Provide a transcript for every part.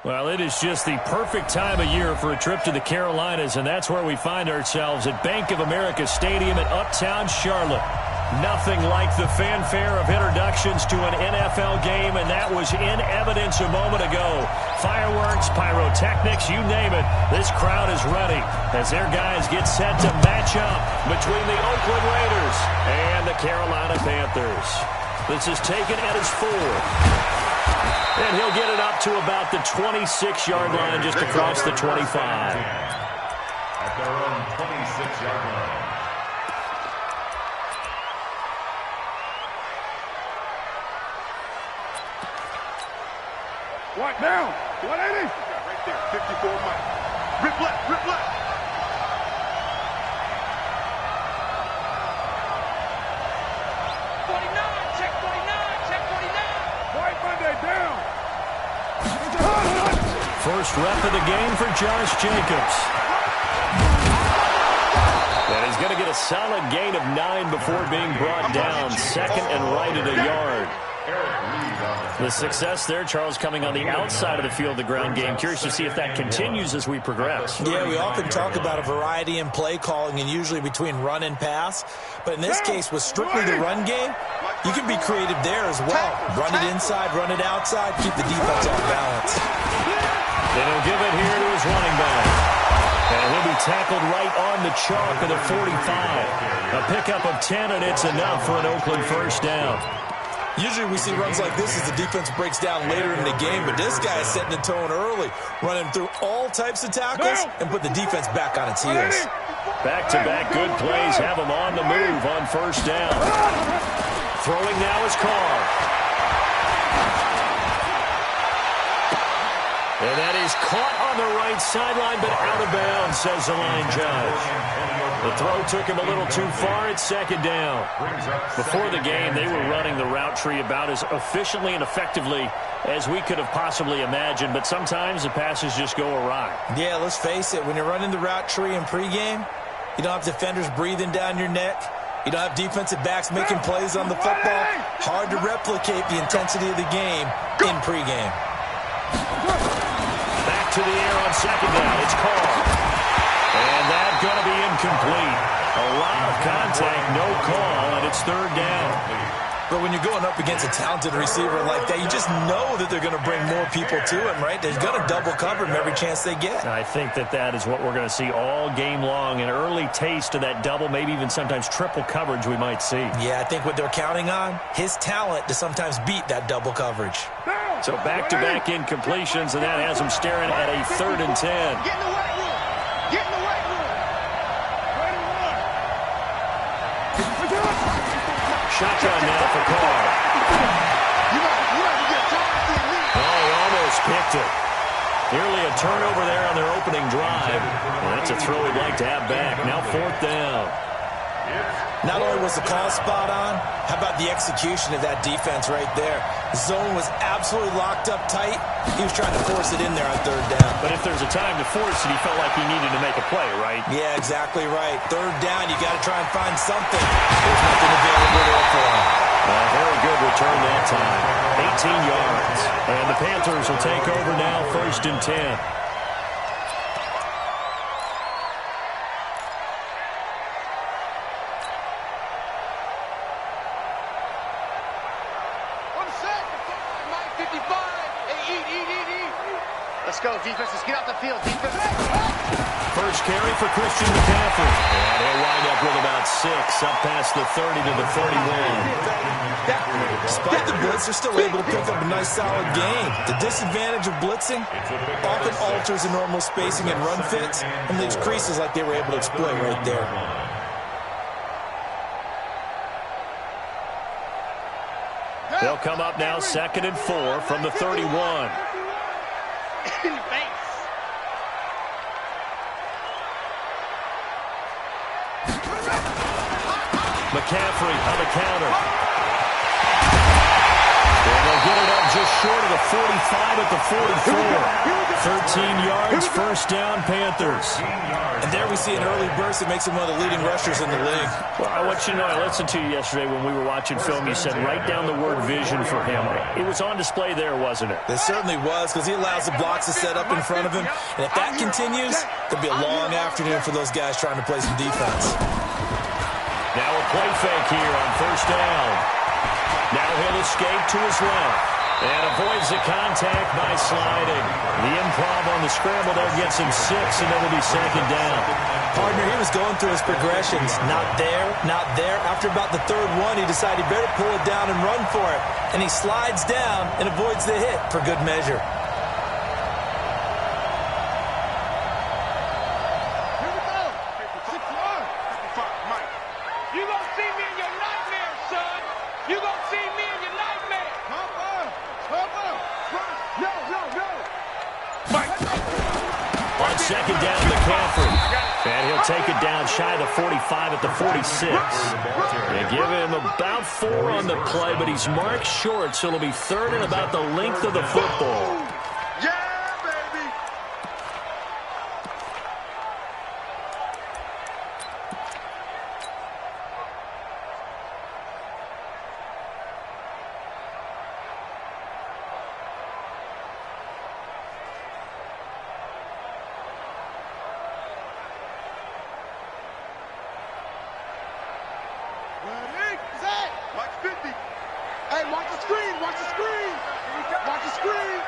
Well, it is just the perfect time of year for a trip to the Carolinas, and that's where we find ourselves at Bank of America Stadium in Uptown Charlotte. Nothing like the fanfare of introductions to an NFL game, and that was in evidence a moment ago. Fireworks, pyrotechnics, you name it. This crowd is ready as their guys get set to match up between the Oakland Raiders and the Carolina Panthers. This is taken at his 4. And he'll get it up to about the 26-yard line, just across the 25. At their own 26-yard line. What now? 180? Right there, 54 Mike. Rip left, rip left. 49, check 49, check 49. White Monday down. First rep of the game for Josh Jacobs. And he's going to get a solid gain of 9 before being brought down. Second and right at a yard. The success there, Charles, coming on the outside of the field, the ground game. Curious to see if that continues as we progress. Yeah, we often talk about a variety in play calling and usually between run and pass. But in this case, with strictly the run game, you can be creative there as well. Run it inside, run it outside, keep the defense off balance. They don't give it here to his running back. And he'll be tackled right on the chalk of the 45. A pickup of 10, and it's enough for an Oakland first down. Usually we see runs like this as the defense breaks down later in the game, but this guy is setting the tone early, running through all types of tackles and put the defense back on its heels. Back-to-back good plays have him on the move on first down. Throwing now is Carr. And that is caught on the right sideline, but out of bounds, says the line judge. The throw took him a little too far. It's second down. Before the game, they were running the route tree about as efficiently and effectively as we could have possibly imagined, but sometimes the passes just go awry. Yeah, let's face it. When you're running the route tree in pregame, you don't have defenders breathing down your neck. You don't have defensive backs making plays on the football. Hard to replicate the intensity of the game in pregame. Back to the air on second down. It's Carr. And that's going to be incomplete. A lot of contact, no call, and it's third down. But when you're going up against a talented receiver like that, you just know that they're going to bring more people to him, right? They're going to double cover him every chance they get. I think that is what we're going to see all game long. An early taste of that double, maybe even sometimes triple coverage we might see. Yeah, I think what they're counting on, his talent to sometimes beat that double coverage. So back-to-back incompletions, and that has him staring at a 3rd and 10. Get in the white room. Get in the white room. Shotgun now for Carr. Oh, he almost picked it. Nearly a turnover there on their opening drive. Well, that's a throw he'd like to have back. Now 4th down. Not only was the call spot on, how about the execution of that defense right there? The zone was absolutely locked up tight. He was trying to force it in there on 3rd down. But if there's a time to force it, he felt like he needed to make a play, right? Yeah, exactly right. 3rd down, you got to try and find something. There's nothing available there for him. Very good return that time. 18 yards. And the Panthers will take over now, 1st and 10. Let's go, defense. Let's get out the field, defense. First carry for Christian McCaffrey. And he'll wind up with about 6, up past the 30 to the 31. Despite the blitz, they're still able to pick up a nice, solid gain. The disadvantage of blitzing often alters the normal spacing and run fits and leaves creases like they were able to exploit right there. They'll come up now 2nd and 4 from the 31. In the face. McCaffrey on the counter. And they'll get it up just short of the 45 at the 44. 13 yards, first down, Panthers. And there we see an early burst that makes him one of the leading rushers in the league. Well, I want you to know, I listened to you yesterday when we were watching film. You said write down the word vision for him. It was on display there, wasn't it? It certainly was, because he allows the blocks to set up in front of him. And if that continues, there'll be a long afternoon for those guys trying to play some defense. Now a play fake here on first down. Now he'll escape to his left. And avoids the contact by sliding. The improv on the scramble there gets him 6, and it'll be second down. Partner, he was going through his progressions. Not there, not there. After about the third one, he decided he better pull it down and run for it. And he slides down and avoids the hit for good measure. Here we go. 61. 55, Mike. You gonna see me in your nightmare, son. You gonna see me in your nightmare. Cover. Run. No. Mike. On second down, McCaffrey. And he'll take it down shy of the 45 at the 46. They give him about 4 on the play, but he's marked short, so it'll be third and about the length of the football. Yeah, baby. Ready? Set. Watch 50. Hey, watch the screen. Watch the screen. Watch the screen.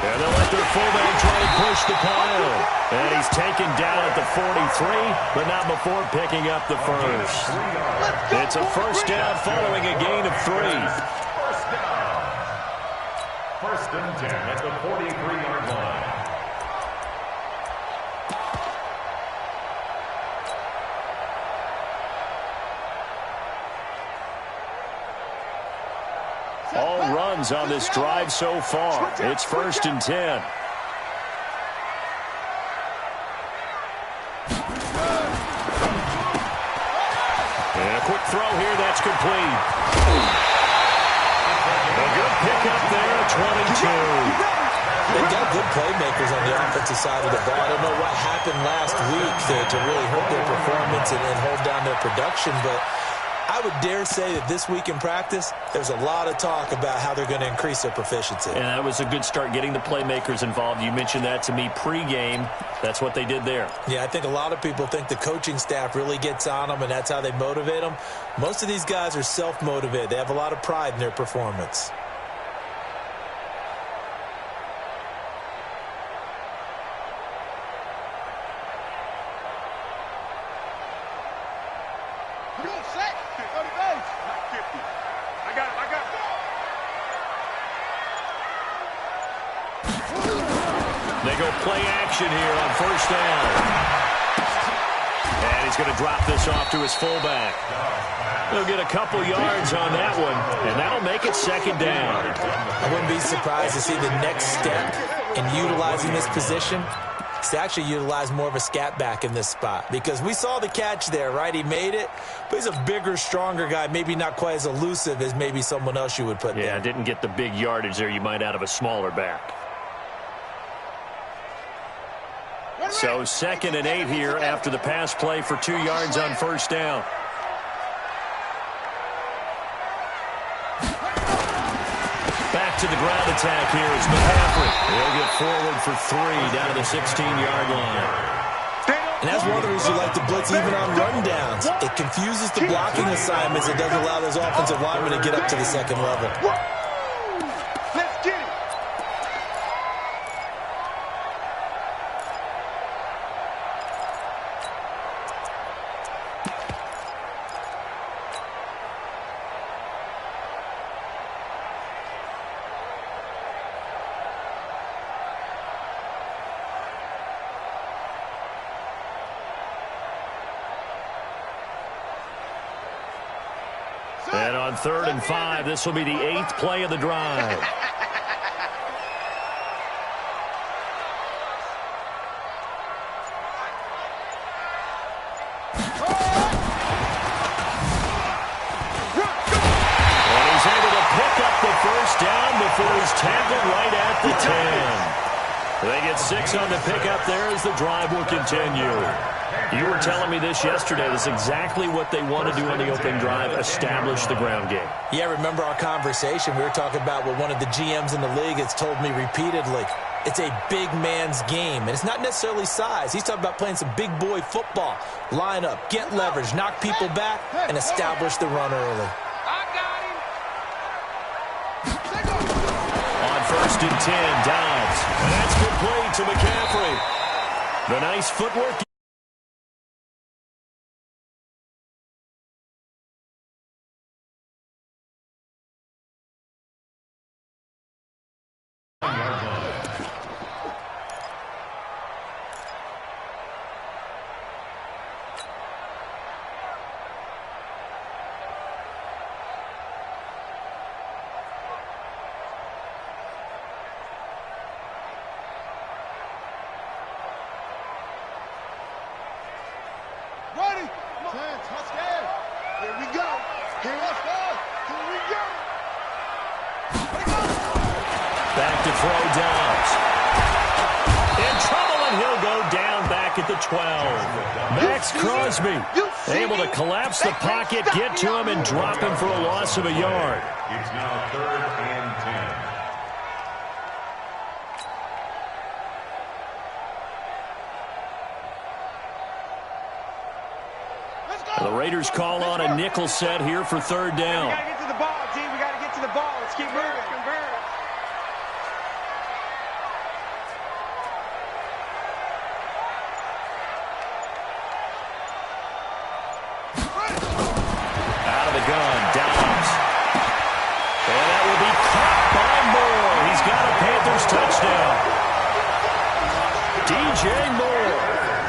And they'll let their fullback try to push the pile. And he's taken down at the 43, but not before picking up the first. It's a first down following a gain of 3. First down. First and 10 at the 43-yard line. All runs on this drive so far. It's first and 10. And a quick throw here, that's complete. A good pickup there at 22. They've got good playmakers on the offensive side of the ball. I don't know what happened last week to really hurt their performance and hold down their production, but I would dare say that this week in practice, there's a lot of talk about how they're going to increase their proficiency. And that was a good start, getting the playmakers involved. You mentioned that to me pregame. That's what they did there. Yeah, I think a lot of people think the coaching staff really gets on them, and that's how they motivate them. Most of these guys are self-motivated. They have a lot of pride in their performance. Come on, set. 30 base. Not 50. I got it. They go play action here on first down. And he's going to drop this off to his fullback. He'll get a couple yards on that one, and that'll make it second down. I wouldn't be surprised to see the next step in utilizing this position is to actually utilize more of a scat back in this spot, because we saw the catch there, right? He made it, but he's a bigger, stronger guy, maybe not quite as elusive as maybe someone else you would put there. Yeah, didn't get the big yardage there you might out of a smaller back. So 2nd and 8 here after the pass play for 2 yards on first down. Back to the ground attack here is McCaffrey. He'll get forward for 3 down to the 16-yard line. And that's one of the reasons you like to blitz even on rundowns. It confuses the blocking assignments. It doesn't allow those offensive linemen to get up to the second level. Let's get it. And on 3rd and 5, this will be the 8th play of the drive. And he's able down before he's tackled right at the 10. They get 6 on the pickup there as the drive will continue. You were telling me this yesterday. This is exactly what they want to do on the opening drive, establish the ground game. Yeah, remember our conversation? We were talking about what one of the GMs in the league has told me repeatedly. It's a big man's game, and it's not necessarily size. He's talking about playing some big boy football. Line up, get leverage, knock people back, and establish the run early. I got him. On 1st and 10, Dobbs. And that's complete to McCaffrey. The nice footwork. Ready? 10, touchdown. Here we go. Here we go. Here we go. Back to throw Dobbs. In trouble, and he'll go down back at the 12. Max Crosby able to collapse the pocket, get to him, and drop him for a loss of a yard. It's now 3rd and 10. The Raiders call on a nickel set here for 3rd down. We got to get to the ball, team. We got to get to the ball. Let's keep moving. Convert. Out of the gun, Dobbs. And that will be caught by Moore. He's got a Panthers touchdown. DJ Moore,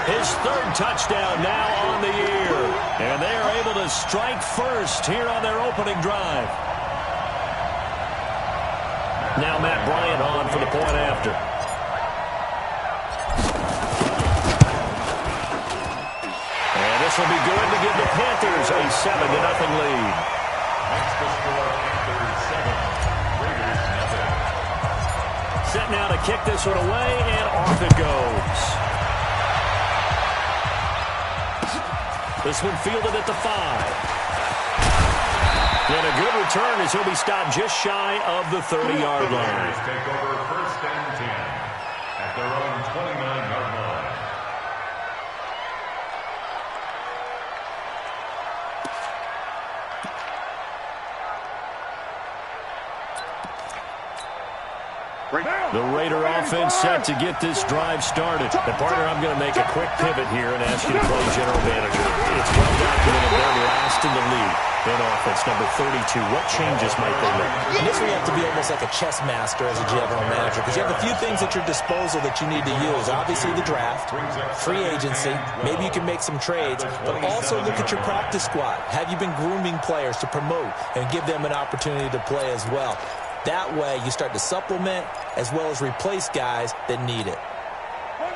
his 3rd touchdown now on the year. And they are able to strike first here on their opening drive. Now Matt Bryant on for the point after. And this will be good to give the Panthers a 7-0 lead. Makes the score Panthers 7, Raiders nothing. Set now to kick this one away, and off it goes. This one fielded at the 5. And a good return as he'll be stopped just shy of the 30-yard line. Raiders take over 1st and 10 at their own 29-yard line. The Raider offense set to get this drive started. And partner, I'm going to make a quick pivot here and ask you to play general manager. It's well documented they're last in the league in offense, number 32. What changes might they make? And this where you have to be almost like a chess master as a general manager, because you have a few things at your disposal that you need to use. Obviously the draft, free agency, maybe you can make some trades, but also look at your practice squad. Have you been grooming players to promote and give them an opportunity to play as well? That way, you start to supplement as well as replace guys that need it.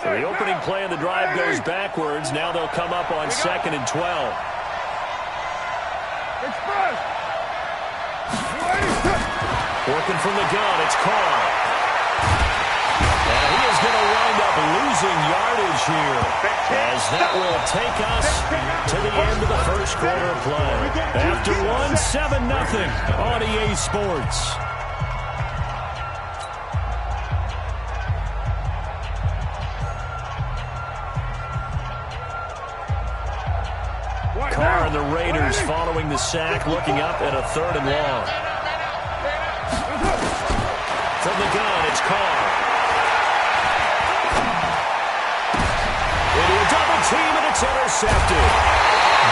So the opening play of the drive goes backwards. Now they'll come up on 2nd and 12. Working from the gun, it's Carr. And he is going to wind up losing yardage here, as that will take us to the end of the 1st quarter of play. After 7-0 on EA Sports. Carr and the Raiders following the sack, looking up at a 3rd and long. From the gun, it's Carr. Into a double team, and it's intercepted.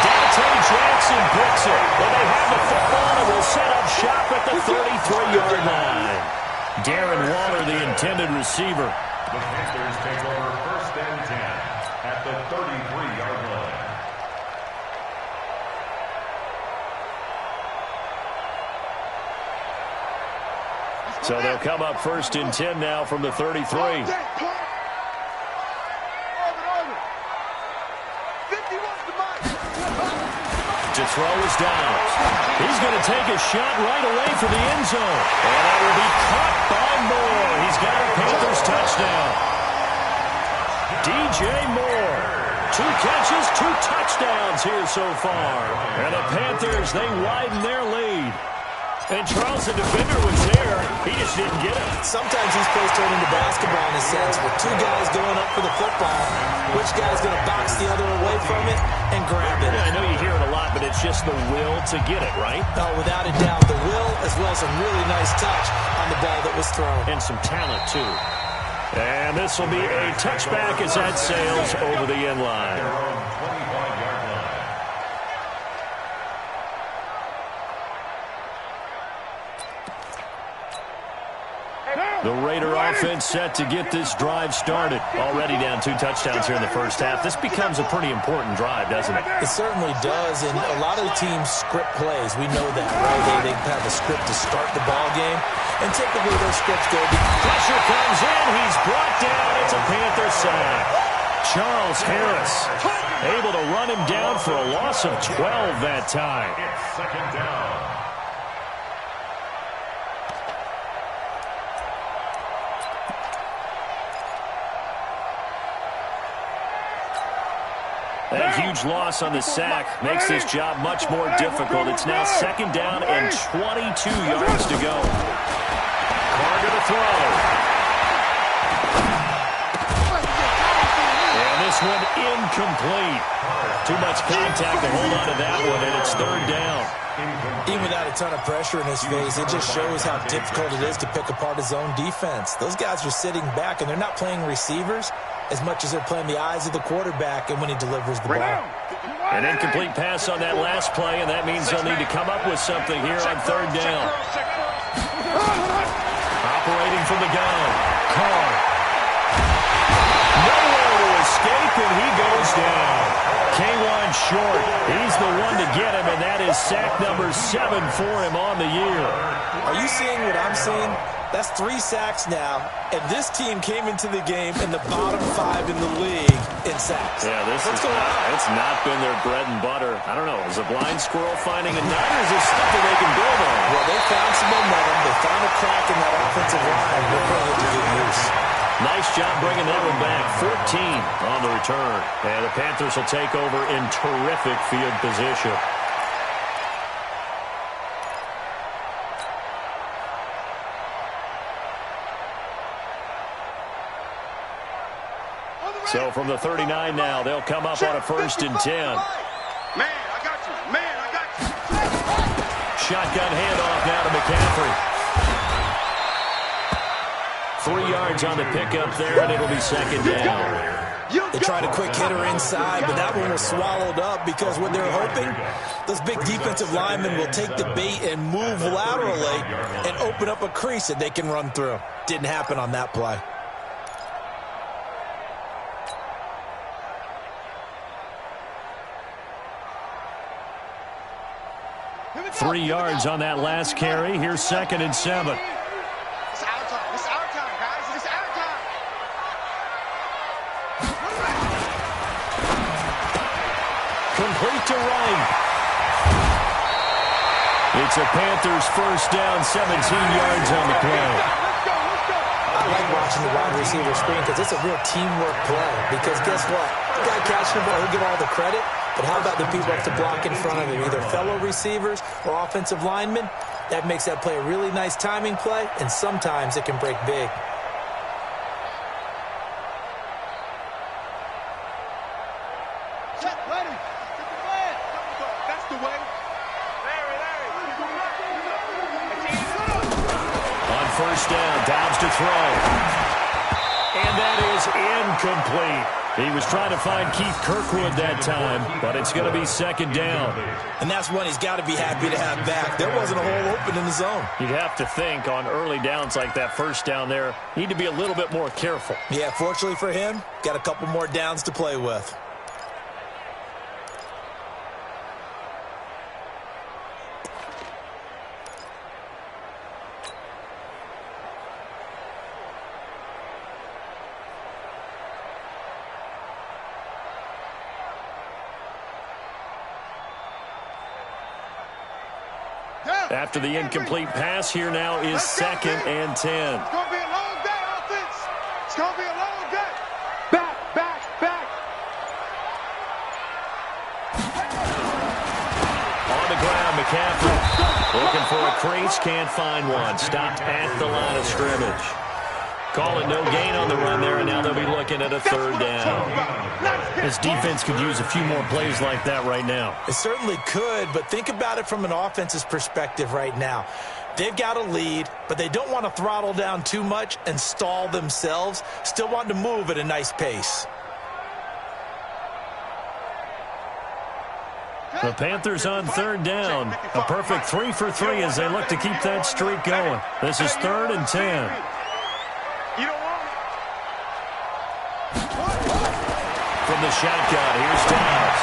Dante Jackson picks it. But they have the football and will set up shop at the 33-yard line. Darren Waller, the intended receiver. The Panthers take over 1st and 10 at the 33-yard line. So they'll come up 1st and 10 now from the 33. To throw is down. He's going to take a shot right away for the end zone. And that will be caught by Moore. He's got a Panthers touchdown. DJ Moore. 2 catches, 2 touchdowns here so far. And the Panthers, they widen their lead. And Charles, the defender, was there. He just didn't get it. Sometimes these plays turn into basketball in a sense, with 2 guys going up for the football. Which guy's going to box the other away from it and grab it? Yeah, I know you hear it a lot, but it's just the will to get it, right? Oh, without a doubt. The will, as well as some really nice touch on the ball that was thrown. And some talent, too. And this will be a touchback as that sails over the end line. The Raider offense set to get this drive started. Already down 2 touchdowns here in the first half. This becomes a pretty important drive, doesn't it? It certainly does, and a lot of the teams script plays. We know that, right? They have a script to start the ball game, and typically those scripts go. Pressure comes in. He's brought down. It's a Panther sack. Charles Harris able to run him down for a loss of 12 that time. It's second down. That huge loss on the sack makes this job much more difficult. It's now second down and 22 yards to go. Carr to the throw. And this one incomplete. Too much contact to hold on to that one, and it's third down. Even without a ton of pressure in his face, it just shows how difficult it is to pick apart his own defense. Those guys are sitting back, and they're not playing receivers as much as they're playing the eyes of the quarterback and when he delivers the ball. An incomplete pass on that last play, and that means they'll need to come up with something here on third down. Operating from the gun. Carr. Nowhere to escape, and he goes down. K1 short. He's the one to get him, and that is sack number 7 for him on the year. Are you seeing what I'm seeing? That's 3 sacks now, and this team came into the game in the bottom 5 in the league in sacks. Yeah, What's going on? It's not been their bread and butter. I don't know. Is a blind squirrel finding a nut, or is there something they can build on? Well, they found some momentum. They found a crack in that offensive line. They're putting it to good use. Nice job bringing that one back. 14 on the return. And the Panthers will take over in terrific field position. So from the 39 now, they'll come up on a 1st and 10. Man, I got you. Man, I got you. Shotgun handoff now to McCaffrey. 3 yards on the pickup there, and it'll be second down. They tried a quick hitter inside, but that one was swallowed up because what they're hoping, those big defensive linemen will take the bait and move laterally and open up a crease that they can run through. Didn't happen on that play. Three yards on that last carry. Here's 2nd and 7. It's our time. It's our time, guys. It's our time. Complete to Wright. It's a Panthers 1st down, 17 yards on the play. I like watching the wide receiver screen because it's a real teamwork play. Because guess what? The guy catching the ball, he'll get all the credit. But how about the people up to block in front of him, either fellow receivers or offensive linemen? That makes that play a really nice timing play, and sometimes it can break big. Set, ready. Get the plan. That's the way. On 1st down, Dobbs to throw. And that is incomplete. He was trying to find Keith Kirkwood that time, but it's going to be 2nd down. And that's one he's got to be happy to have back. There wasn't a hole open in the zone. You'd have to think on early downs like that 1st down there, need to be a little bit more careful. Yeah, fortunately for him, got a couple more downs to play with. After the incomplete pass, here now is 2nd and 10. It's going to be a long day, offense. It's going to be a long day. Back, back, back. On the ground, McCaffrey looking for a crease, can't find one. Stopped at the line of scrimmage. Call it no gain on the run there, and now they'll be looking at a 3rd down. This defense could use a few more plays like that right now. It certainly could, but think about it from an offense's perspective right now. They've got a lead, but they don't want to throttle down too much and stall themselves. Still want to move at a nice pace. The Panthers on 3rd down. A perfect 3 for 3 as they look to keep that streak going. This is 3rd and 10. You don't want From the shotgun, here's Downs.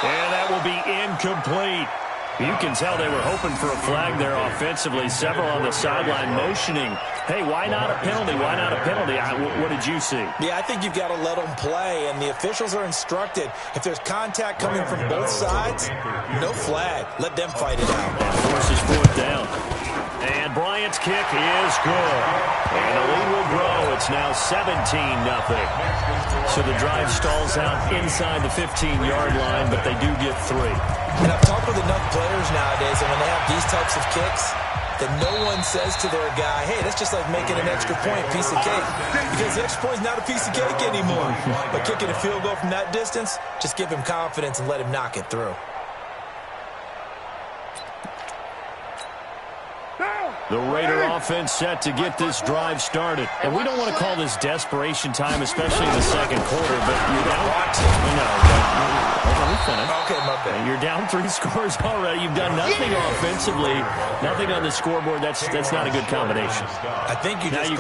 And that will be incomplete. You can tell they were hoping for a flag there offensively. Several on the sideline motioning. Hey, why not a penalty? Why not a penalty? What did you see? Yeah, I think you've got to let them play, and the officials are instructed. If there's contact coming from both sides, no flag. Let them fight it out. And forces 4th down. And Bryant's kick is good. And the lead will grow. It's now 17-0. So the drive stalls out inside the 15-yard line, but they do get 3. And I've talked with enough players nowadays, and when they have these types of kicks, that no one says to their guy, hey, that's just like making an extra point, piece of cake. Because the extra point is not a piece of cake anymore. But kicking a field goal from that distance, just give him confidence and let him knock it through. The Raider offense set to get this drive started. And we don't want to call this desperation time, especially in the 2nd quarter, but you're down. Okay, my bad. You're down 3 scores already. You've done nothing offensively, nothing on the scoreboard. That's not a good combination. I think you just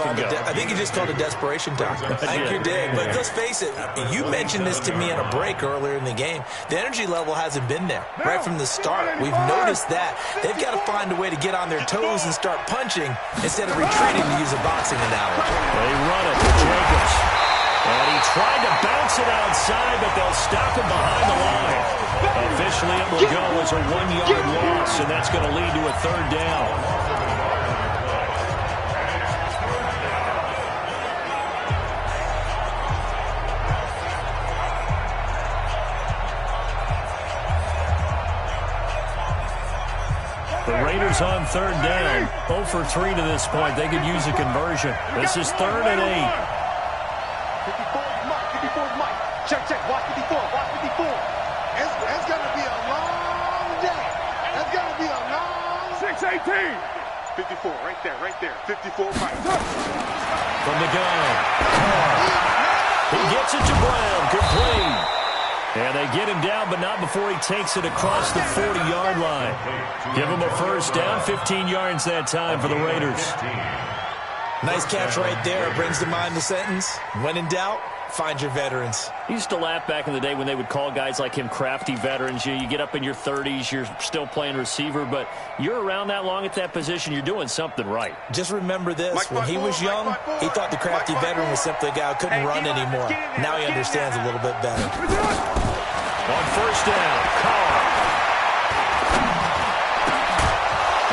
called it desperation time. I think you did. But let's face it, you mentioned this to me in a break earlier in the game. The energy level hasn't been there right from the start. We've noticed that. They've got to find a way to get on their toes and start punching instead of retreating, to use a boxing analogy. They run it to Jacobs. And he tried to bounce it outside, but they'll stop him behind the line. Officially, it will go as a 1-yard loss, and that's going to lead to a 3rd down. The Raiders on 3rd down. 0 for 3 to this point. They could use a conversion. This is 3rd and 8. 54's Mike. Check. Watch 54. Watch 54. It's going to be a long day. It's going to be a long 6-18. 54, right there. 54, Mike. From the gun. He gets it to Brown. Complete. And they get him down, but not before he takes it across the 40-yard line. Give him a 1st down, 15 yards that time for the Raiders. Nice catch right there. Brings to mind the sentence, when in doubt, find your veterans. I used to laugh back in the day when they would call guys like him crafty veterans. You get up in your 30s, you're still playing receiver, but you're around that long at that position, you're doing something right. Just remember this, when he was young, he thought the crafty veteran was simply a guy who couldn't run anymore. Now he understands a little bit better. On 1st down, Carr.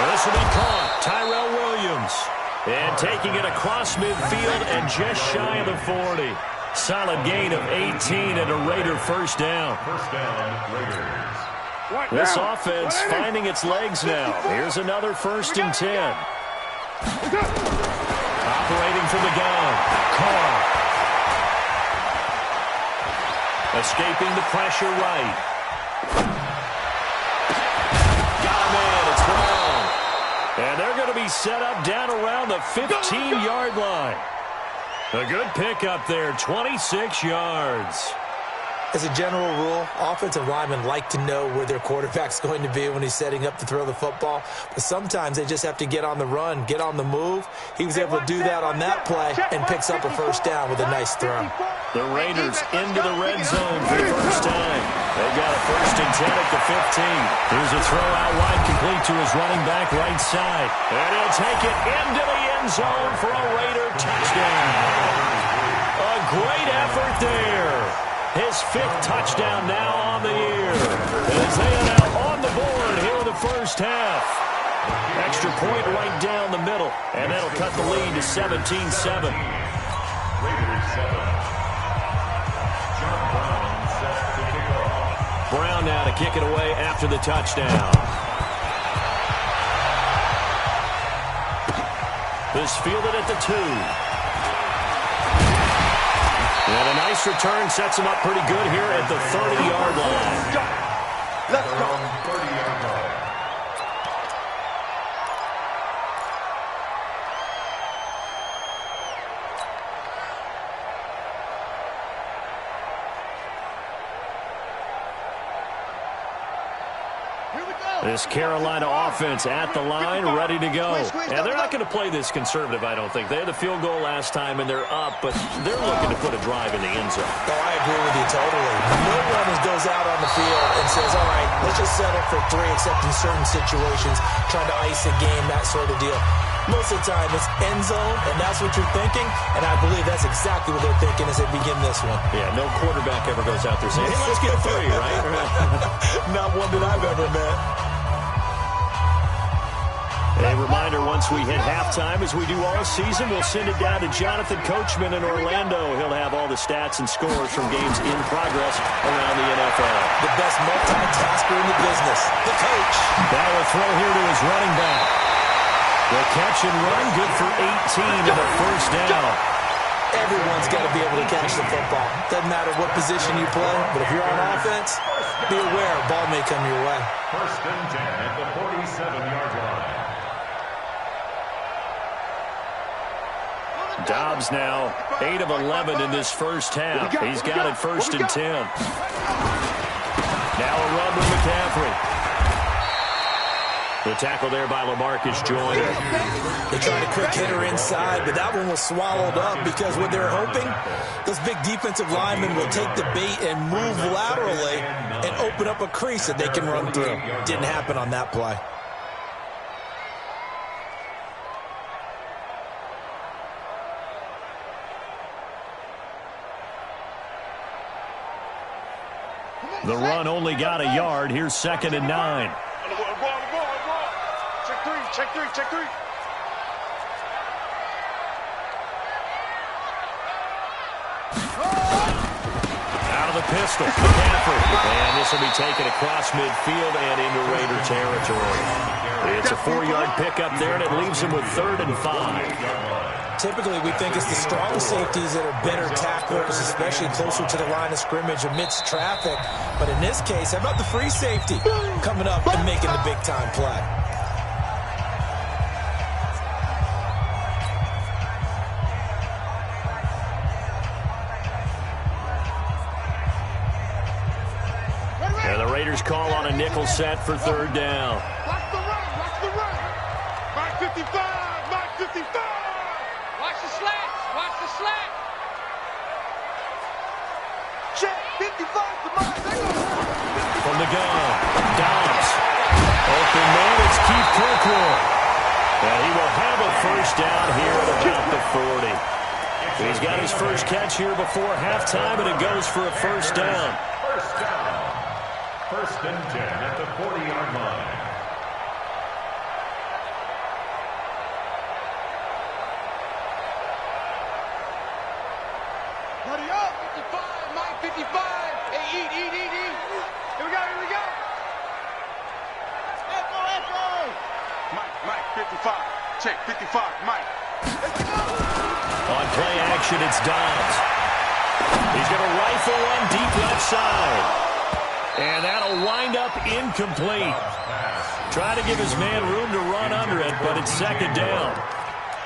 This will be caught. Tyrell Williams. And taking it across midfield and just shy of the 40. Solid gain of 18 and a Raider 1st down. This offense finding its legs now. Here's another 1st and 10. Operating from the gun. Carr. Escaping the pressure right. Got him in. It's Brown. And they're going to be set up down around the 15-yard line. A good pickup there, 26 yards. As a general rule, offensive linemen like to know where their quarterback's going to be when he's setting up to throw the football. But sometimes they just have to get on the run, get on the move. He was able to do that on that play and picks up a 1st down with a nice throw. The Raiders into the red zone for the 1st time. They've got a 1st and 10 at the 15. Here's a throw out wide, complete to his running back right side. And he'll take it into the end zone for a Raider touchdown. A great effort there. His 5th touchdown now on the year. As they are now on the board here in the first half. Extra point right down the middle, and that'll cut the lead to 17-7. Raiders 7. John Brown set to kick off. Brown now to kick it away after the touchdown. This fielded at the 2. And a nice return sets him up pretty good here at the 30-yard line. Let's go. 30-yard line. This Carolina offense at the line, ready to go. Now, they're not going to play this conservative, I don't think. They had the field goal last time, and they're up, but they're looking to put a drive in the end zone. Oh, I agree with you totally. No one goes out on the field and says, all right, let's just settle for 3, except in certain situations, trying to ice a game, that sort of deal. Most of the time, it's end zone, and that's what you're thinking, and I believe that's exactly what they're thinking as they begin this one. Yeah, no quarterback ever goes out there saying, hey, let's get 3, right? Not one that I've ever met. A reminder, once we hit halftime, as we do all season, we'll send it down to Jonathan Coachman in Orlando. He'll have all the stats and scores from games in progress around the NFL. The best multitasker in the business, the coach. Now a throw here to his running back. The catch and run, good for 18 and a first down. Everyone's got to be able to catch the football. Doesn't matter what position you play, but if you're on offense, be aware a ball may come your way. First and 10 at the 47-yard line. Dobbs now 8 of 11 in this first half. He's got it first and 10. Now a run with McCaffrey. The tackle there by LaMarcus Joyner. They tried a quick hitter inside, but that one was swallowed up because what they're hoping, those big defensive linemen will take the bait and move laterally and open up a crease that they can run through. Didn't happen on that play. The run only got a yard. Here's 2nd and 9. Check three. Out of the pistol, McCaffrey. And this will be taken across midfield and into Raider territory. It's a 4-yard pickup there, and it leaves him with 3rd and 5. Typically, we think it's the strong safeties that are better tacklers, especially closer to the line of scrimmage amidst traffic. But in this case, how about the free safety coming up and making the big-time play? And the Raiders call on a nickel set for 3rd down. Watch the run. Mark 55. Watch the slats. Check 55 to Mike. From the gun, Dobbs. Open man, it's Keith Kirkwood. And he will have a first down here at about the 40. He's got his first catch here before halftime, and it goes for a first down. First and 10 at the 40-yard line. Hurry up. 55, Mike 55. Hey, eat. Here we go. Echo. Mike 55. Check 55, Mike. On play action, it's Dobbs. He's going to rifle one deep left side. And that'll wind up incomplete. Try to give his man room to run under it, but it's 2nd down.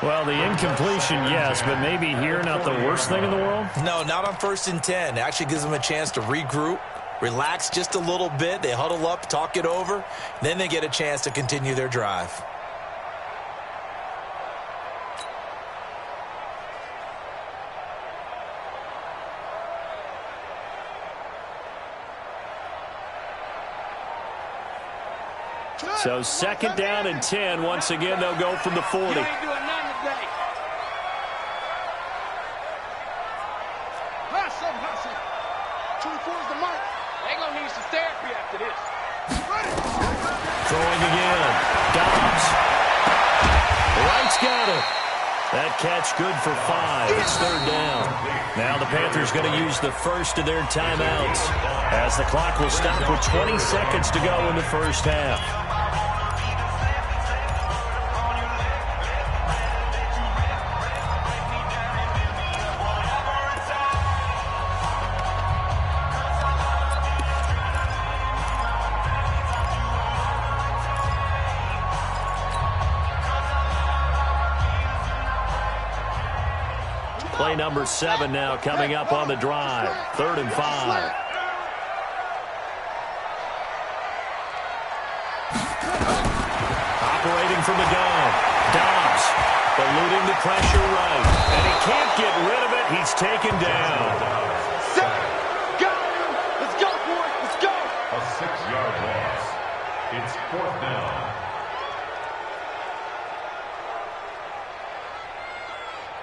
Well, the incompletion, yes, but maybe here not the worst thing in the world? No, not on 1st and 10. It actually gives them a chance to regroup, relax just a little bit. They huddle up, talk it over. Then they get a chance to continue their drive. So 2nd down and 10. Once again, they'll go from the 40. You ain't doing nothing today. Hustle. 24 is the mark. They gonna need some therapy after this. Throwing again. Dobbs. Wright's got it. That catch good for 5. It's third down. Now the Panthers going to use the first of their timeouts as the clock will stop with 20 seconds to go in the first half. Play number 7 now coming up on the drive. 3rd and 5. Operating from the gun. Dobbs eluding the pressure right. And he can't get rid of it. He's taken down. Set. Got him. Let's go, boy. Let's go. A 6-yard loss. It's 4th down.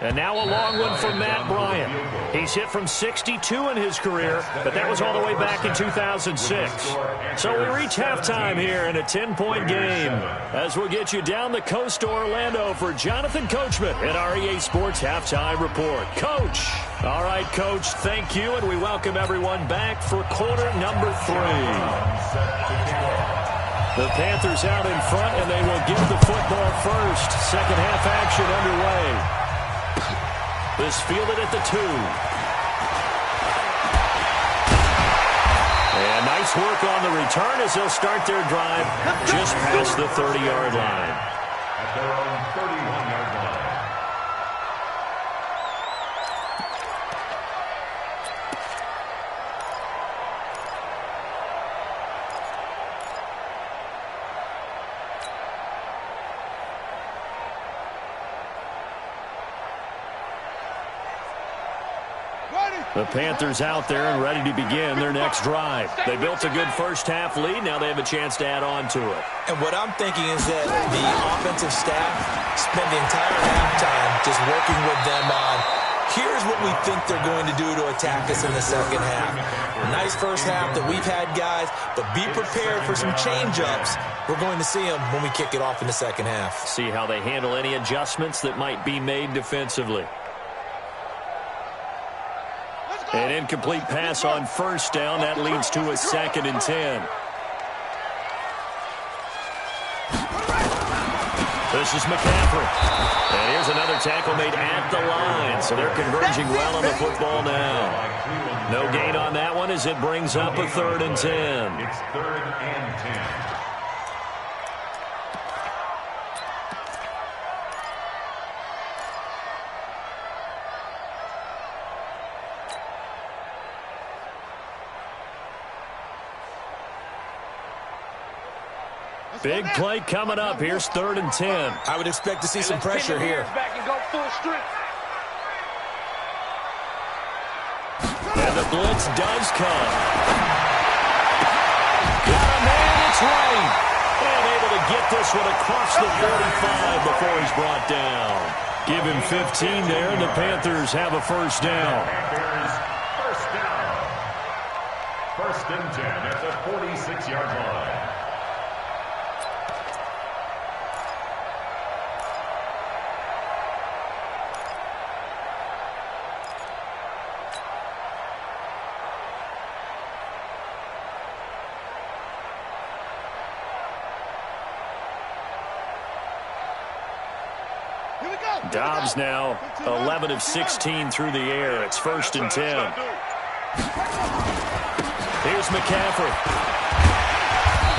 And now a long one from Matt Bryant. He's hit from 62 in his career, but that was all the way back in 2006. So we reach halftime here in a 10-point game as we'll get you down the coast to Orlando for Jonathan Coachman at our EA Sports Halftime Report. Coach. All right, Coach, thank you, and we welcome everyone back for quarter number 3. The Panthers out in front, and they will get the football first. Second half action underway. This fielded at the 2. And nice work on the return as they'll start their drive just past the 30-yard line. At their own 31-yard line. The Panthers out there and ready to begin their next drive. They built a good first-half lead. Now they have a chance to add on to it. And what I'm thinking is that the offensive staff spent the entire halftime just working with them on, here's what we think they're going to do to attack us in the second half. Nice first half that we've had, guys, but be prepared for some change-ups. We're going to see them when we kick it off in the second half. See how they handle any adjustments that might be made defensively. An incomplete pass on first down. That leads to a 2nd and 10. This is McCaffrey. And here's another tackle made at the line. So they're converging well on the football now. No gain on that one as it brings up a 3rd and 10. It's 3rd and 10. Big play coming up. Here's 3rd and 10. I would expect to see some pressure here. And the blitz does come. Got a man, it's right. And able to get this one across the 45 before he's brought down. Give him 15 there, and the Panthers have a first down. Panthers first down. 1st and 10 at the 46-yard line. Dobbs now 11 of 16 through the air. It's 1st and 10. Here's McCaffrey.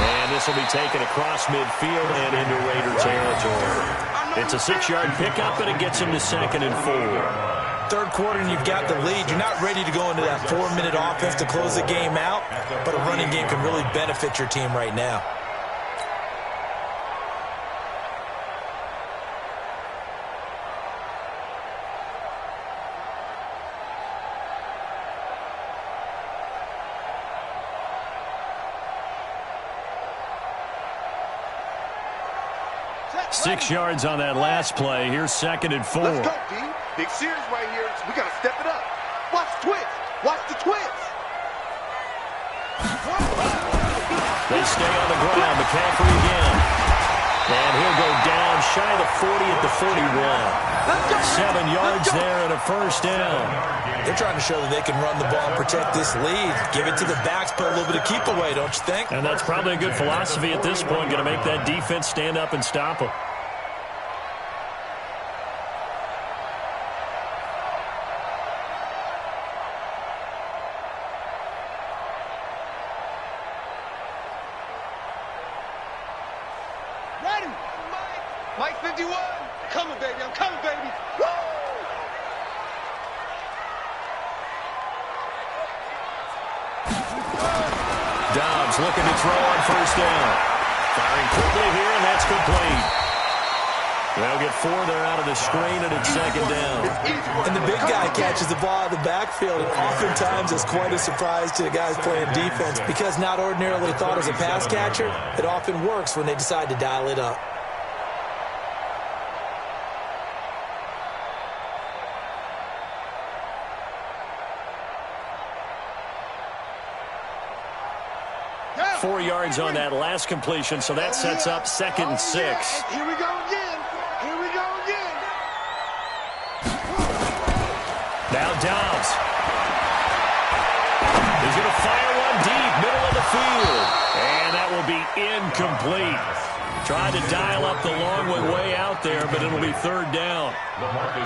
And this will be taken across midfield and into Raider territory. It's a 6-yard pickup, and it gets him to 2nd and 4. Third quarter and you've got the lead. You're not ready to go into that 4-minute offense to close the game out, but a running game can really benefit your team right now. Six yards on that last play. Here's 2nd and 4. Let's go, D. Big series right here. We got to step it up. Watch the twist. Watch the twist. They stay on the ground. McCaffrey again. And he'll go down shy of the 40 at the 41. 7 yards there and a first down. They're trying to show that they can run the ball and protect this lead. Give it to the backs, put a little bit of keep away, don't you think? And that's probably a good philosophy at this point, going to make that defense stand up and stop them. Mike 51. Coming, baby. I'm coming, baby. Woo! Dobbs looking to throw on first down. Firing quickly here, and that's complete. They'll get 4 there out of the screen, and it's second down. And the big guy catches the ball out of the backfield, and oftentimes it's quite a surprise to the guys playing defense because not ordinarily thought as a pass catcher, it often works when they decide to dial it up. Yeah. 4 yards on that last completion, so that sets up second and 6. Here we go again. Here we go again. Now Dobbs. He's going to fire one deep, middle of the field. And that will be incomplete. Tried to dial up the long way out there, but it'll be third down.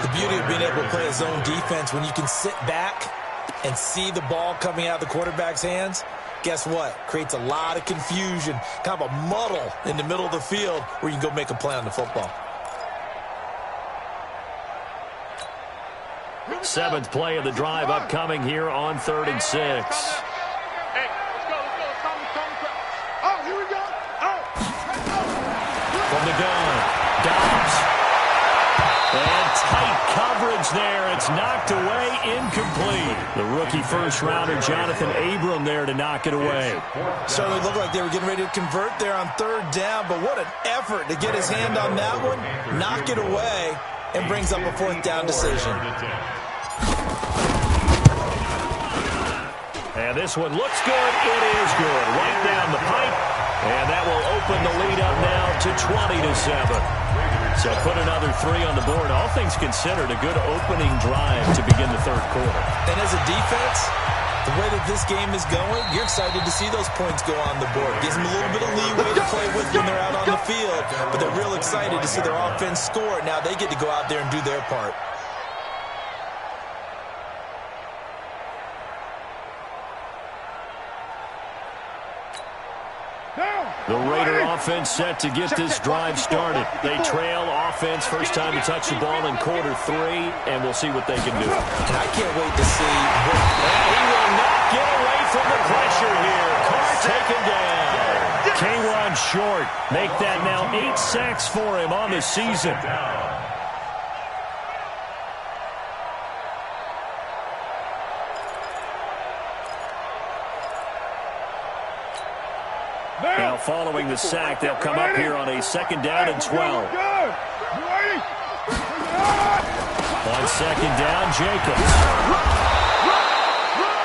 The beauty of being able to play a zone defense when you can sit back and see the ball coming out of the quarterback's hands, guess what? Creates a lot of confusion, kind of a muddle in the middle of the field where you can go make a play on the football. 7th play of the drive upcoming here on 3rd and 6. Hey, let's go. It's coming. Oh, here we go. Oh. From the gun, Dobbs. And tight coverage there. It's knocked away, incomplete. The rookie first-rounder, Jonathan Abram, there to knock it away. Certainly looked like they were getting ready to convert there on 3rd down, but what an effort to get his hand on that one, knock it away, and brings up a 4th down decision. And this one looks good. It is good. Right down the pipe. And that will open the lead up now to 20-7. So put another 3 on the board. All things considered, a good opening drive to begin the 3rd quarter. And as a defense, the way that this game is going, you're excited to see those points go on the board. Gives them a little bit of leeway to play with when they're out on the field, but they're real excited to see their offense score. Now they get to go out there and do their part. The Raider offense set to get this drive started. They trail offense, first time to touch the ball in quarter 3, and we'll see what they can do. And I can't wait to see what... And he will not get away from the pressure here. Carr taken down. K-Ron short. Make that now 8 sacks for him on the season. Now following the sack, they'll come up here on a 2nd down and 12. On 2nd down, Jacobs.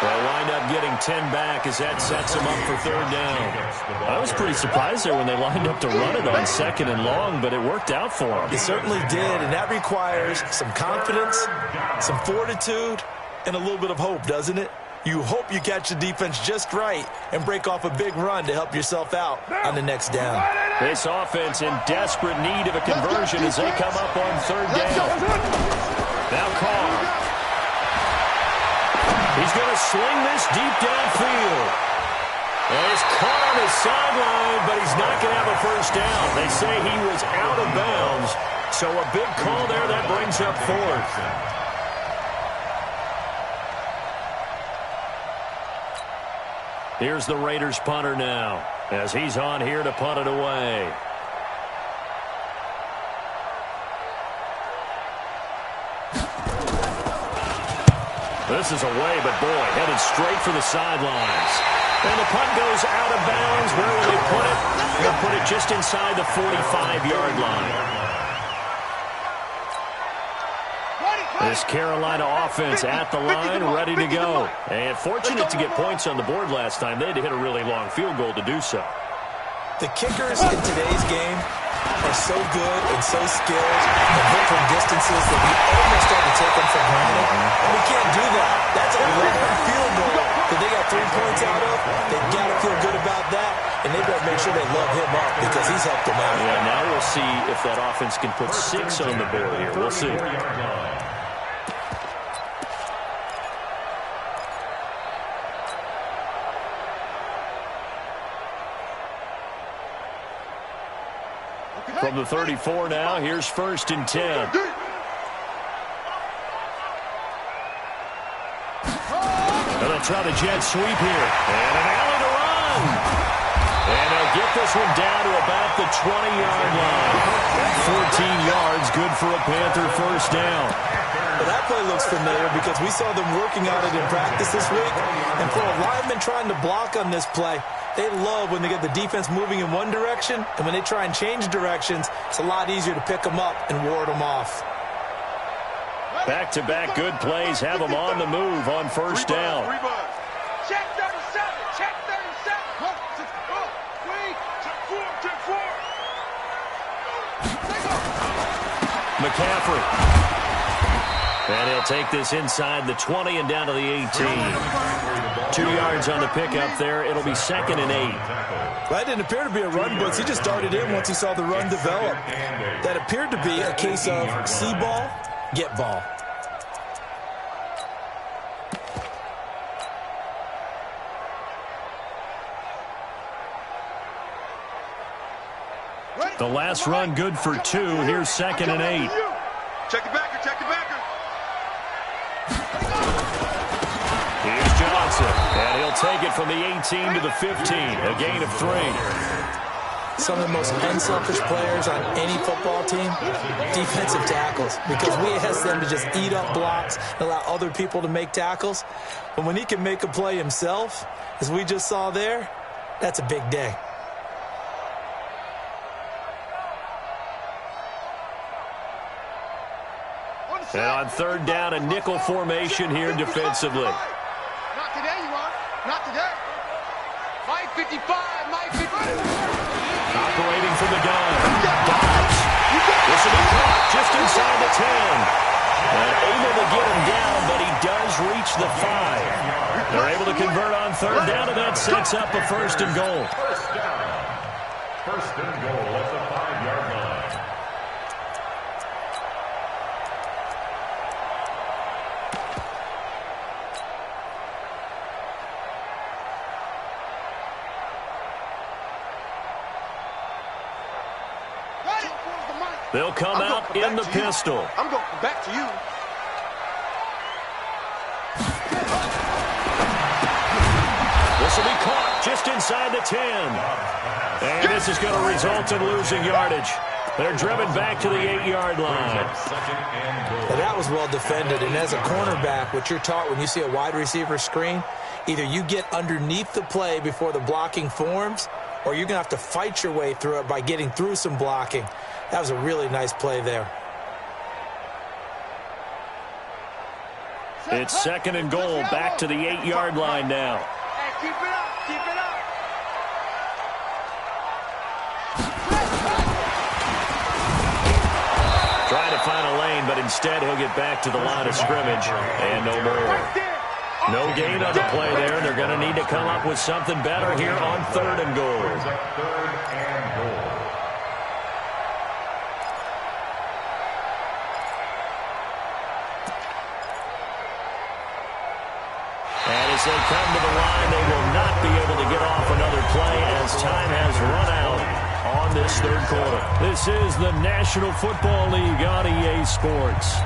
They'll wind up getting 10 back as that sets them up for 3rd down. I was pretty surprised there when they lined up to run it on 2nd and long, but it worked out for them. It certainly did, and that requires some confidence, some fortitude, and a little bit of hope, doesn't it? You hope you catch the defense just right and break off a big run to help yourself out on the next down. This offense in desperate need of a conversion as they come up on 3rd down. Now Carr. He's going to swing this deep downfield. And it's caught on his sideline, but he's not going to have a first down. They say he was out of bounds, so a big call there that brings up 4th. Here's the Raiders punter now as he's on here to punt it away. This is away, but boy, headed straight for the sidelines. And the punt goes out of bounds. Where will they put it? They'll put it just inside the 45-yard line. This Carolina offense at the line, ready to go. And fortunate to get points on the board last time. They had to hit a really long field goal to do so. The kickers in today's game are so good and so skilled and hit from distances that we almost start to take them for granted. And we can't do that. That's a record field goal that they got 3 points out of. They've got to feel good about that, and they've got to make sure they love him up because he's helped them out. Yeah, now we'll see if that offense can put 6 on the board here. We'll see. From the 34 now, here's 1st and 10. And they'll try the jet sweep here. And an alley to run. And they'll get this one down to about the 20-yard line. 14 yards, good for a Panther first down. Well, that play looks familiar because we saw them working on it in practice this week. And for a lineman trying to block on this play, they love when they get the defense moving in one direction, and when they try and change directions, it's a lot easier to pick them up and ward them off. Back-to-back good plays have them on the move on first down. Check number 7. Check 37. Check 4. McCaffrey. And he'll take this inside the 20 and down to the 18. 2 yards on the pickup there. It'll be 2nd and 8. That didn't appear to be a run blitz. He just darted in once he saw the run develop. That appeared to be a case of see ball, get ball. The last run good for 2. Here's 2nd and 8. Check the backer, check the backer. Here's Johnson, and he'll take it from the 18 to the 15, a gain of 3. Some of the most unselfish players on any football team, defensive tackles, because we ask them to just eat up blocks and allow other people to make tackles. But when he can make a play himself, as we just saw there, that's a big day. And on 3rd down, a nickel formation here defensively. Not today, you are. Not today. Mike 55, Mike 55. Operating from the gun. Dobbs. This will be caught just inside the 10. And able to get him down, but he does reach the 5. They're able to convert on 3rd down, and that sets up a 1st and goal. First down. 1st and goal at the 5-yard line. They'll come out in the pistol. I'm going back to you. This will be caught just inside the 10. And this is going to result in losing yardage. They're driven back to the 8-yard line. Well, that was well defended. And as a cornerback, what you're taught when you see a wide receiver screen, either you get underneath the play before the blocking forms, or you're going to have to fight your way through it by getting through some blocking. That was a really nice play there. It's 2nd and goal, back to the 8-yard line now. Hey, keep it up, keep it up. Trying to find a lane, but instead he'll get back to the line of scrimmage, and no more. No gain on the play there. They're going to need to come up with something better here on 3rd and goal. 3rd and goal. And as they come to the line, they will not be able to get off another play as time has run out on this 3rd quarter. This is the National Football League on EA Sports.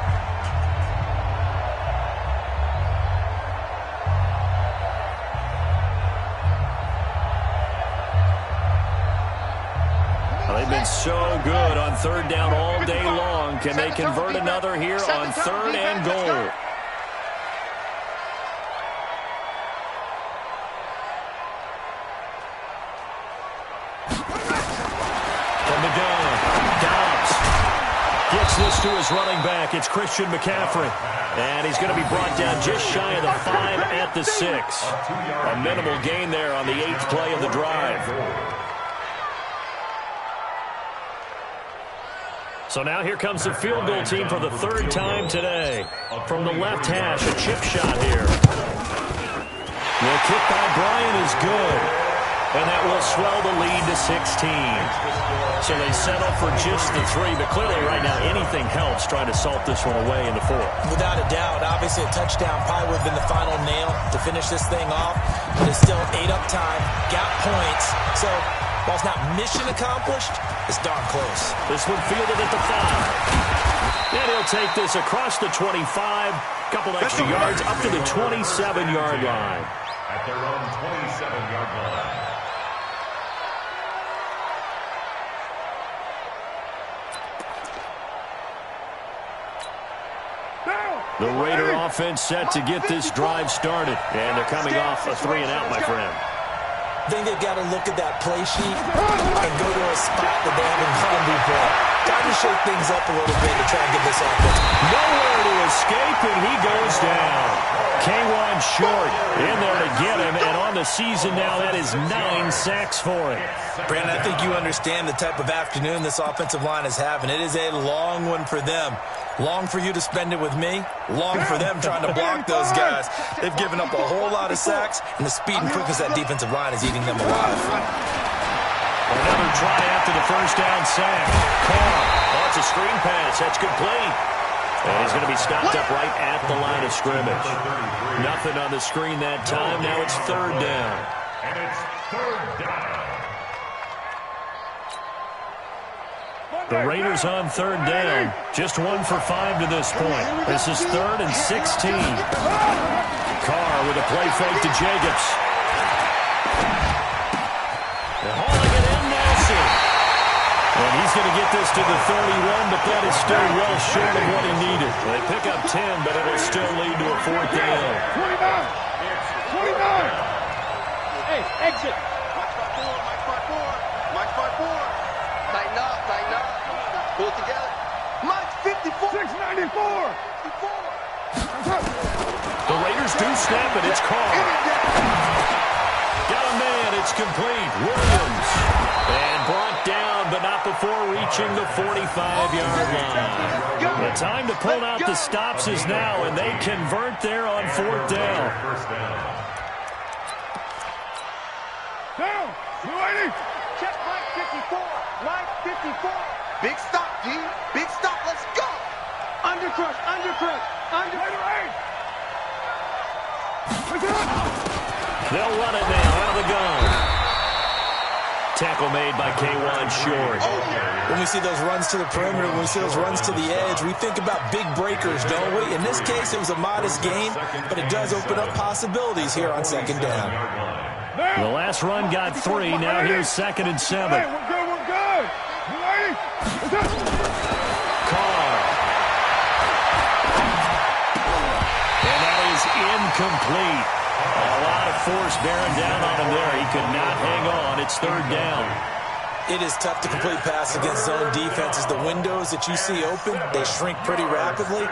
They've been so good on 3rd down all day long. Can they convert another here on 3rd and goal? From the gun, Dobbs gets this to his running back. It's Christian McCaffrey. And he's going to be brought down just shy of the 5 at the 6. A minimal gain there on the 8th play of the drive. So now here comes the field goal team for the third time today. From the left hash, a chip shot here. The kick by Bryant is good. And that will swell the lead to 16. So they settle for just the 3. But clearly right now anything helps trying to salt this one away in the 4th. Without a doubt. Obviously a touchdown probably would have been the final nail to finish this thing off. But it's still 8 up time. Got points. So while it's not mission accomplished, it's darn close. This one fielded at the 5. And he'll take this across the 25. Couple extra yards up to the 27-yard line. At their own 27-yard line. The Raider offense set to get this drive started. And they're coming off a 3-and-out, my friend. I think they've got to look at that play sheet and go to a spot that they haven't gone before. Time to shake things up a little bit to try and get this offense. Nowhere to escape, and he goes down. K1 short in there to get him, and on the season now, that is 9 sacks for him. Brandon, I think you understand the type of afternoon this offensive line is having. It is a long one for them. Long for you to spend it with me. Long for them trying to block those guys. They've given up a whole lot of sacks, and the speed and quickness of that defensive line is eating them alive. Another try after the first down sack. Carr, it's a screen pass. That's complete. And he's going to be stopped up right at the line of scrimmage. Nothing on the screen that time. Now it's 3rd down. And it's 3rd down. The Raiders on 3rd down. Just 1 for 5 to this point. This is 3rd and 16. Carr with a play fake to Jacobs. And hauling it in, Nelson. And he's going to get this to the 31, but that is still well short of what he needed. They pick up 10, but it'll still lead to a 4th down. 29. Hey, exit. Mike 5-4. Tighten up, tighten up. Pull it together. Mike 54. 694. 54. The Raiders do snap it. It's Carr. Got a man. It's complete. Williams. And brought down, but not before reaching the 45-yard line. The time to pull out the stops is now, and they convert there on 4th down. Down. 280. Check Mike 54. Mike 54. Big stop, D. Big stop. Let's go. Under crush. They'll run it now out of the gun. Tackle made by K1 short. When we see those runs to the perimeter, when we see those runs to the edge, we think about big breakers, don't we? In this case, it was a modest gain, but it does open up possibilities here on 2nd down. The last run got 3. Now here's 2nd and 7. Hey, we're good. 280. Carr. And that is incomplete. A lot of force bearing down on him there. He could not hang on. It's 3rd down. It is tough to complete passes against zone defenses. The windows that you see open, they shrink pretty rapidly.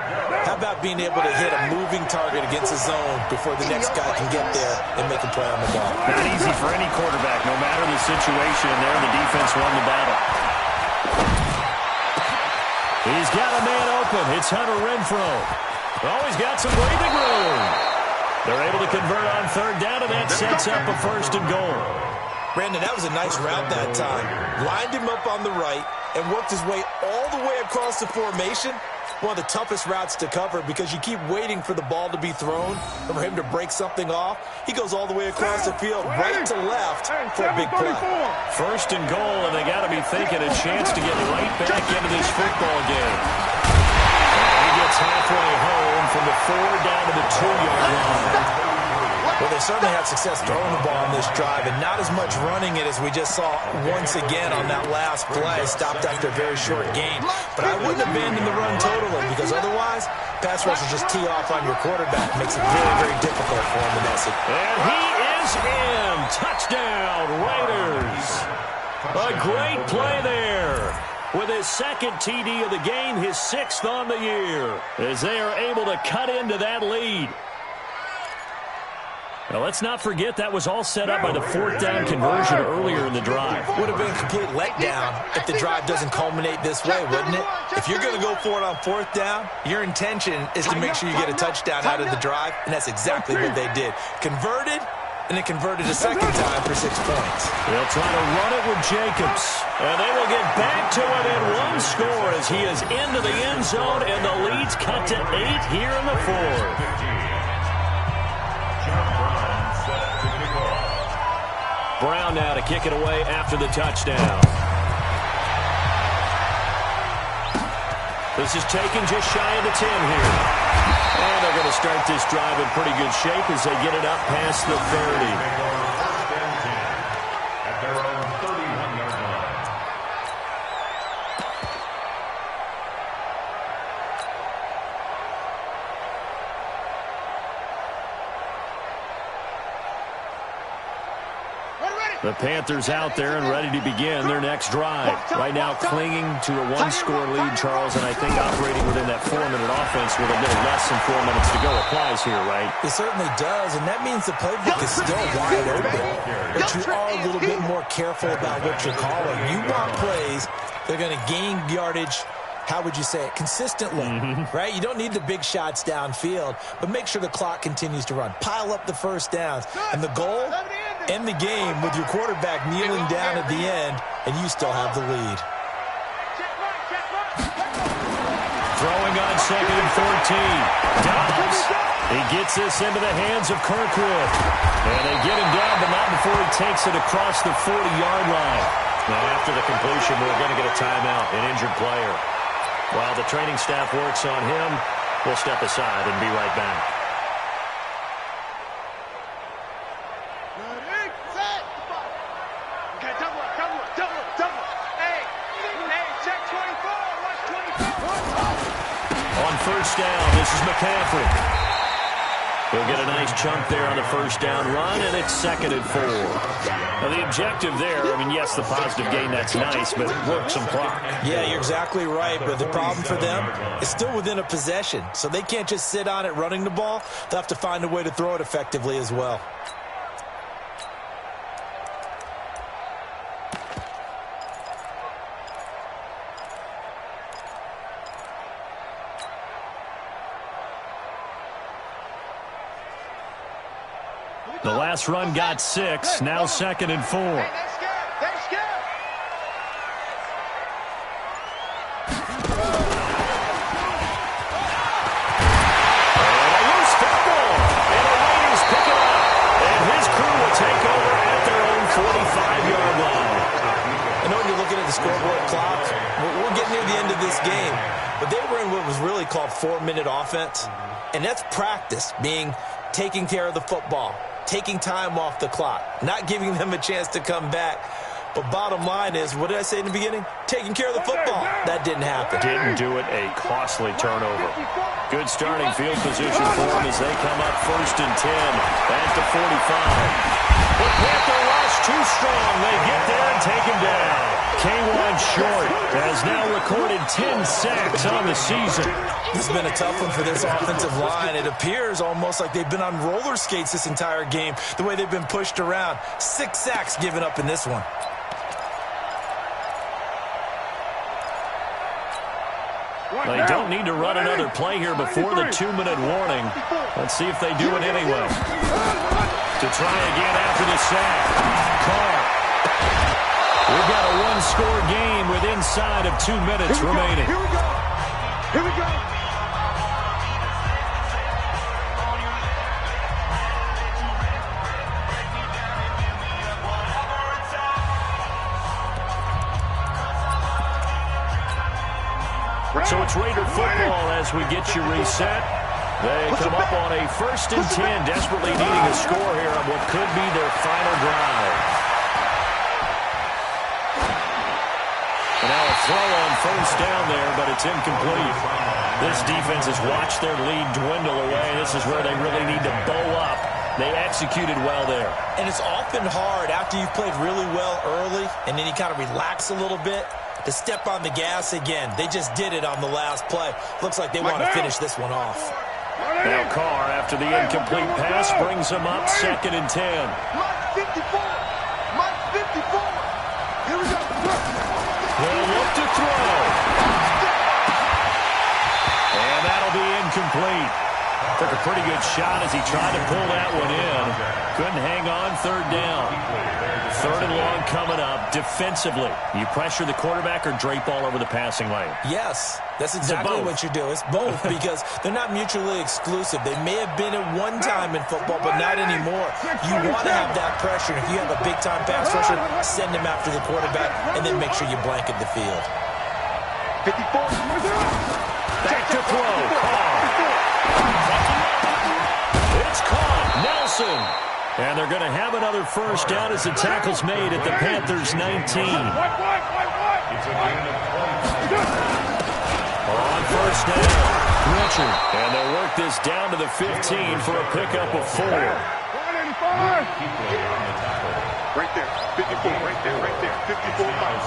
How about being able to hit a moving target against a zone before the next guy can get there and make a play on the ball? Not easy for any quarterback. No matter the situation, and there the defense won the battle. He's got a man open. It's Hunter Renfrow. Oh, he's got some breathing room. They're able to convert on 3rd down, and that sets up a 1st and goal. Brandon, that was a nice route that time. Lined him up on the right and worked his way all the way across the formation. One of the toughest routes to cover because you keep waiting for the ball to be thrown or for him to break something off. He goes all the way across the field, right to left for a big play. 1st and goal, and they got to be thinking a chance to get right back into this football game. He gets halfway home from the 4 down to the 2-yard line. Well, they certainly had success throwing the ball on this drive and not as much running it as we just saw once again on that last play. Stopped after a very short gain. But I wouldn't abandon the run totally because otherwise, pass rush will just tee off on your quarterback. Makes it very, very difficult for him to mess it. And he is in. Touchdown, Raiders. A great play there. With his 2nd TD of the game, his 6th on the year, as they are able to cut into that lead. Well, let's not forget that was all set up by the fourth down conversion earlier in the drive. Would have been a complete letdown if the drive doesn't culminate this way, wouldn't it? If you're going to go for it on fourth down, your intention is to make sure you get a touchdown out of the drive, and that's exactly what they did. Converted, and it converted a second time for 6 points. They'll try to run it with Jacobs, and they will get back to it in one score as he is into the end zone, and the lead's cut to 8 here in the fourth. Brown now to kick it away after the touchdown. This is taken just shy of the 10 here. And they're going to start this drive in pretty good shape as they get it up past the 30. First and 10 at their own 31-yard line. The Panthers out there and ready to begin their next drive. Right now clinging to a one-score lead, Charles, and I think operating within that 4-minute offense with a little less than 4 minutes to go applies here, right? It certainly does, and that means the playbook is still wide open. But you are a little bit more careful about what you're calling. You want plays that are going to gain yardage, how would you say it, consistently, right? You don't need the big shots downfield, but make sure the clock continues to run. Pile up the first downs. And the goal, end the game with your quarterback kneeling down at the end, and you still have the lead. Throwing on 2nd and 14. Dobbs. He gets this into the hands of Kirkwood. And they get him down, but not before he takes it across the 40-yard line. Now, after the completion, we're going to get a timeout, an injured player. While the training staff works on him, we'll step aside and be right back. On first down, this is McCaffrey. He'll get a nice chunk there on the first down run, and it's 2nd and 4. Now, the objective there, I mean, yes, the positive gain, that's nice, but work some clock. Yeah, you're exactly right, but the problem for them is still within a possession, so they can't just sit on it running the ball. They'll have to find a way to throw it effectively as well. The last run got 6, now 2nd and 4. Hey, they're scared. They're scared. And a loose football. And the Raiders pick it up. And his crew will take over at their own 45-yard line. I know you're looking at the scoreboard clock. We're getting near the end of this game. But they were in what was really called 4-minute offense. And that's practice, being taking care of the football, taking time off the clock, not giving them a chance to come back. But bottom line is, what did I say in the beginning? Taking care of the football. That didn't happen. Didn't do it, a costly turnover. Good starting field position for them as they come up 1st and 10 at the 45. The Panther rush too strong. They get there and take him down. K1 Short has now recorded 10 sacks on the season. This has been a tough one for this offensive line. It appears almost like they've been on roller skates this entire game, the way they've been pushed around. 6 sacks given up in this one. They don't need to run another play here before the 2-minute warning. Let's see if they do it anyway. To try again after the sack. Carr. We've got a one-score game with inside of 2 minutes remaining. Here we go. Here we go. So it's Raider football as we get you reset. They come up on a 1st and 10, desperately needing a score here on what could be their final drive. And now a throw on 1st down there, but it's incomplete. This defense has watched their lead dwindle away. This is where they really need to bow up. They executed well there. And it's often hard after you've played really well early and then you kind of relax a little bit to step on the gas again. They just did it on the last play. Looks like they want to finish this one off. Now Carr, after the incomplete pass, brings him up 2nd and 10. Mike 54. Mike 54. Here we go. They'll look to throw. And that'll be incomplete. Took a pretty good shot as he tried to pull that one in. Couldn't hang on 3rd down. 3rd and long coming up. Defensively, you pressure the quarterback or drape all over the passing lane? Yes, that's exactly what you do. It's both because they're not mutually exclusive. They may have been at one time in football, but not anymore. You want to have that pressure. If you have a big-time pass rusher, send him after the quarterback, and then make sure you blanket the field. 54. Back to throw. Carr. It's caught. Nelson. And they're going to have another 1st down as the tackle's made at the Panthers' 19. On 1st down, Richard. And they'll work this down to the 15 for a pickup of 4. Right there. 54. Right there. Right there. 54. Mike.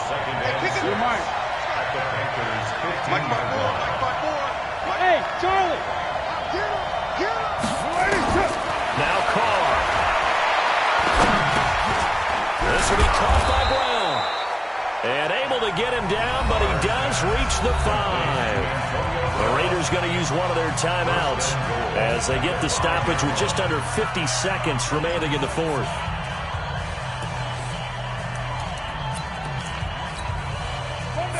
Mike 54. Hey, Charlie. Get him. Now Carr. This will be caught by Brown. And able to get him down, but he does reach the 5. The Raiders going to use one of their timeouts as they get the stoppage with just under 50 seconds remaining in the 4th.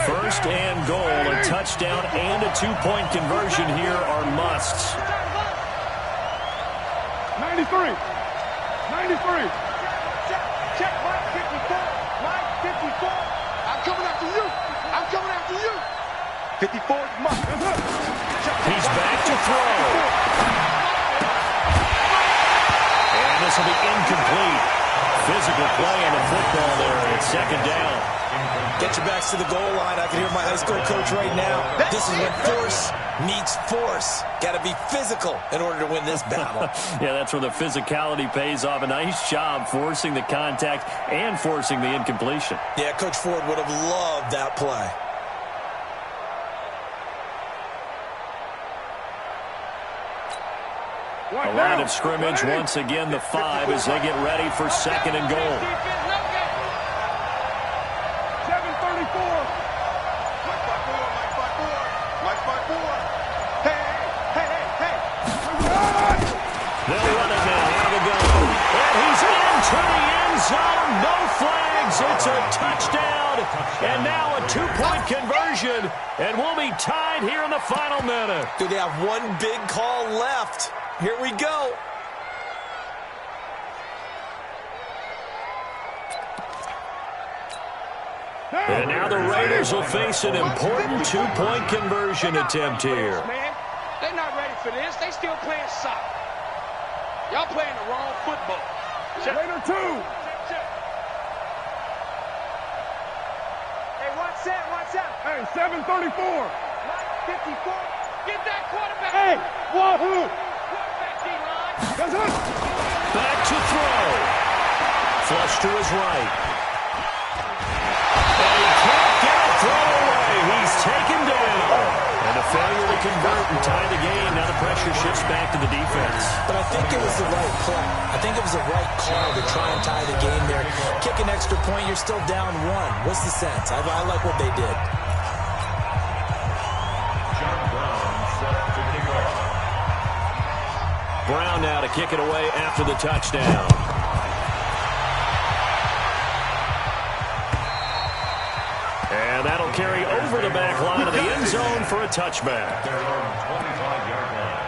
First and goal, a touchdown and a 2-point conversion here are musts. 93. 93. Check Mike 54. Mike 54. I'm coming after you. I'm coming after you. 54 is Mike. He's back to throw. And this will be incomplete. Physical play in the football there at 2nd down. Get your backs to the goal line. I can hear my high school coach right now. This is when force meets force. Got to be physical in order to win this battle. Yeah, that's where the physicality pays off. A nice job forcing the contact and forcing the incompletion. Yeah, Coach Ford would have loved that play. A line of scrimmage once again, the 5 as they get ready for 2nd and goal. 734. Mike 54. Mike 54. Hey. They'll run it now. Here we go. And he's into the end zone. No flags. It's a touchdown. And now a 2-point conversion. And we'll be tied here in the final minute. Do they have one big call left? Here we go. And now the Raiders will face an important 2-point conversion attempt here. Man, they're not ready for this. They still playing soccer. Y'all playing the wrong football. Raider 2. Hey, watch out. Hey, 734. Mike 54. Get that quarterback. Hey, wahoo. Quarterback, D-line. That's it. Back to throw. Flush to his right. And he can't get a throw away. He's taken down. And a failure to convert and tie the game. Now the pressure shifts back to the defense. But I think it was the right play. I think it was the right call to try and tie the game there. Kick an extra point, you're still down 1. What's the sense? I like what they did. Brown now to kick it away after the touchdown. And that'll carry over the back line of the end zone for a touchback. Their own 25-yard line.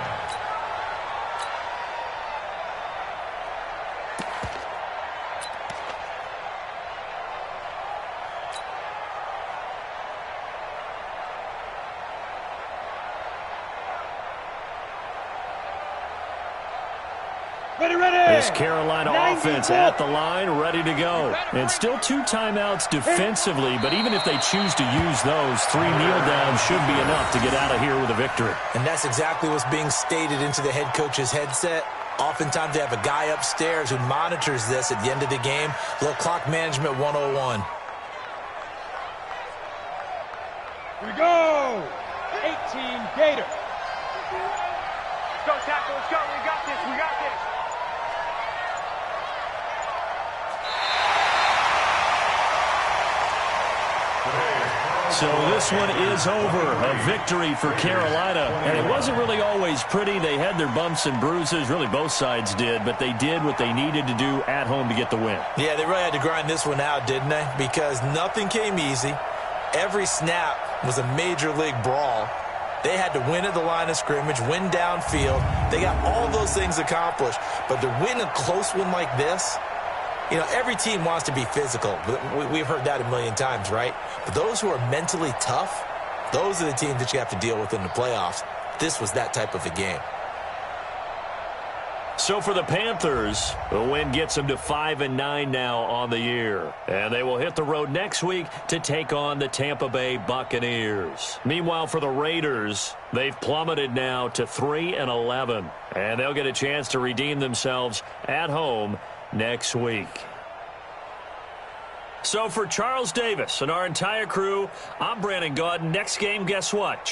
This Carolina offense at the line, ready to go. And still 2 timeouts defensively, but even if they choose to use those, 3 kneel downs should be enough to get out of here with a victory. And that's exactly what's being stated into the head coach's headset. Oftentimes they have a guy upstairs who monitors this at the end of the game. Little clock management 101. Here we go. 18 Gator. go, tackle. Let's go. We got this. We got this. So this one is over. A victory for Carolina. And it wasn't really always pretty. They had their bumps and bruises. Really, both sides did. But they did what they needed to do at home to get the win. Yeah, they really had to grind this one out, didn't they? Because nothing came easy. Every snap was a major league brawl. They had to win at the line of scrimmage, win downfield. They got all those things accomplished. But to win a close one like this, you know, every team wants to be physical. We've heard that a million times, right? But those who are mentally tough, those are the teams that you have to deal with in the playoffs. This was that type of a game. So for the Panthers, the win gets them to 5-9 now on the year. And they will hit the road next week to take on the Tampa Bay Buccaneers. Meanwhile, for the Raiders, they've plummeted now to 3-11. And they'll get a chance to redeem themselves at home next week. So for Charles Davis and our entire crew, I'm Brandon Gaudin. Next game, guess what?